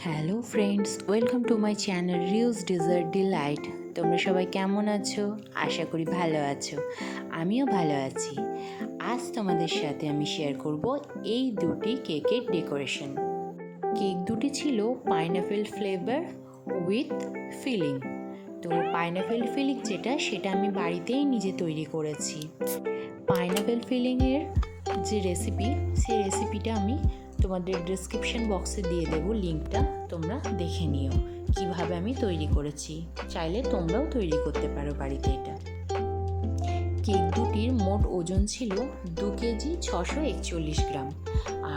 Hello friends, welcome to my channel রিউজ dessert delight. তোমরা সবাই কেমন আছো? আশা করি ভালো আছো। আমিও ভালো আছি। আজ তোমাদের সাথে আমি শেয়ার করব এই দুটি কেকের ডেকোরেশন। কেক দুটি ছিল পাইনাপেল ফ্লেভার উইথ ফিলিং। তো পাইনাপেল ফিলিং সেটা আমি বাড়িতেই নিজে তৈরি করেছি। পাইনাপেল ফিলিংয়ের যে রেসিপি, সেই রেসিপিটা আমি তোমাদের ডেসক্রিপশন বক্সে দিয়ে দেবো, লিঙ্কটা তোমরা দেখে নিও কিভাবে আমি তৈরি করেছি। চাইলে তোমরাও তৈরি করতে পারো বাড়িতে এটা। কেক দুটির মোট ওজন ছিল 2 কেজি 641 গ্রাম।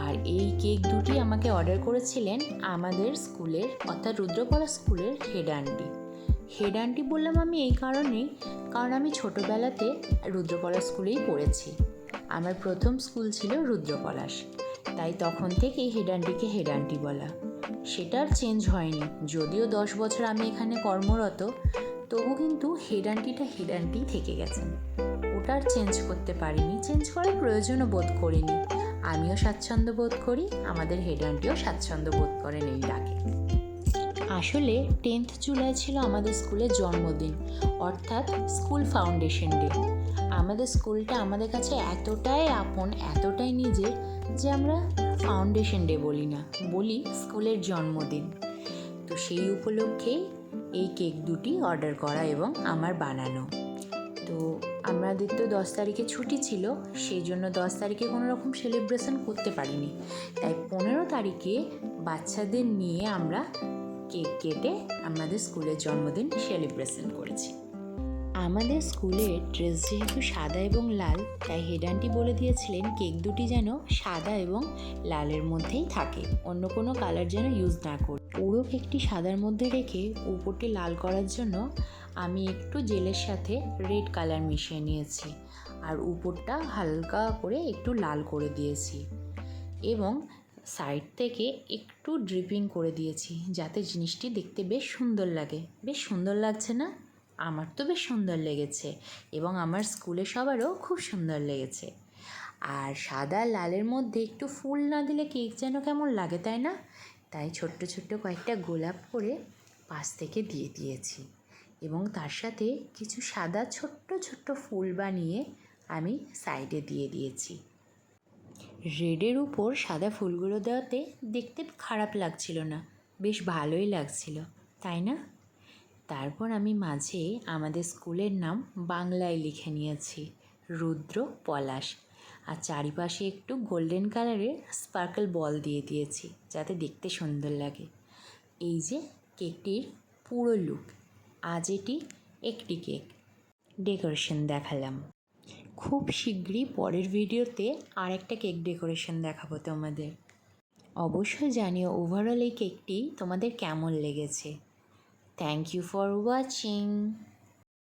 আর এই কেক দুটি আমাকে অর্ডার করেছিলেন আমাদের স্কুলের, অর্থাৎ রুদ্রপড়া স্কুলের হেড আন্টি বললাম আমি এই কারণেই, কারণ আমি ছোটোবেলাতে রুদ্রপড়া স্কুলেই পড়েছি। আমার প্রথম স্কুল ছিল রুদ্রপলাশ, তাই তখন থেকেই হেড আন্টিকে হেড আন্টি বলা। সেটা আর চেঞ্জ হয়নি। যদিও 10 বছর আমি এখানে কর্মরত, তবু কিন্তু হেড আন্টি থেকে গেছেন। ওটা আর চেঞ্জ করতে পারিনি, চেঞ্জ করার প্রয়োজনও বোধ করিনি। আমিও স্বাচ্ছন্দ্য বোধ করি, আমাদের হেড আন্টিও স্বাচ্ছন্দ্য বোধ করেন এই ডাকে। আসলে 10th জুলাই ছিল আমাদের স্কুলের জন্মদিন, অর্থাৎ স্কুল ফাউন্ডেশন ডে। আমাদের স্কুলটা আমাদের কাছে এতটাই আপন, এতটাই নিজের, যে আমরা ফাউন্ডেশন ডে বলি না, বলি স্কুলের জন্মদিন। তো সেই উপলক্ষেই এই কেক দুটি অর্ডার করা এবং আমার বানানো। তো আমাদের তো 10 তারিখে ছুটি ছিল, সেই জন্য 10 তারিখে কোনো রকম সেলিব্রেশন করতে পারিনি। তাই 15 তারিখে বাচ্চাদের নিয়ে আমরা কেক কেটে আমাদের স্কুলের জন্মদিন সেলিব্রেশন করেছি। আমাদের স্কুলের ড্রেস যেহেতু সাদা এবং লাল, তাই হেড আন্টি বলে দিয়েছিলেন কেক দুটি যেন সাদা এবং লালের মধ্যেই থাকে, অন্য কোনো কালার যেন ইউজ না করি। পুরো কেকটি সাদার মধ্যে রেখে উপরটি লাল করার জন্য আমি একটু জেলের সাথে রেড কালার মিশিয়ে নিয়েছি, আর উপরটা হালকা করে একটু লাল করে দিয়েছি এবং সাইড থেকে একটু ড্রিপিং করে দিয়েছি, যাতে জিনিসটি দেখতে বেশ সুন্দর লাগে। বেশ সুন্দর লাগছে না? আমার তো বেশ সুন্দর লেগেছে এবং আমার স্কুলে সবারও খুব সুন্দর লেগেছে। আর সাদা লালের মধ্যে একটু ফুল না দিলে কেক যেন কেমন লাগে, তাই না? তাই ছোট্ট ছোট্ট কয়েকটা গোলাপ করে পাশ থেকে দিয়ে দিয়েছি এবং তার সাথে কিছু সাদা ছোট্ট ছোট্ট ফুল বানিয়ে আমি সাইডে দিয়ে দিয়েছি। রেডের উপর সাদা ফুলগুলো দেওয়াতে দেখতে খারাপ লাগছিল না, বেশ ভালোই লাগছিল, তাই না? তারপর আমি মাঝে আমাদের স্কুলের নাম বাংলায় লিখে নিয়েছি, রুদ্র পলাশ, আর চারিপাশে একটু গোল্ডেন কালারের স্পার্কল বল দিয়ে দিয়েছি, যাতে দেখতে সুন্দর লাগে। এই যে কেকটির পুরো লুক। আজ এটি একটি কেক ডেকোরেশন দেখালাম। খুব শীঘ্রই পরের ভিডিওতে আরেকটা কেক ডেকোরেশন দেখাবো তোমাদের। অবশ্যই জানিও ওভারঅল এই কেকটি তোমাদের কেমন লেগেছে। Thank you for watching.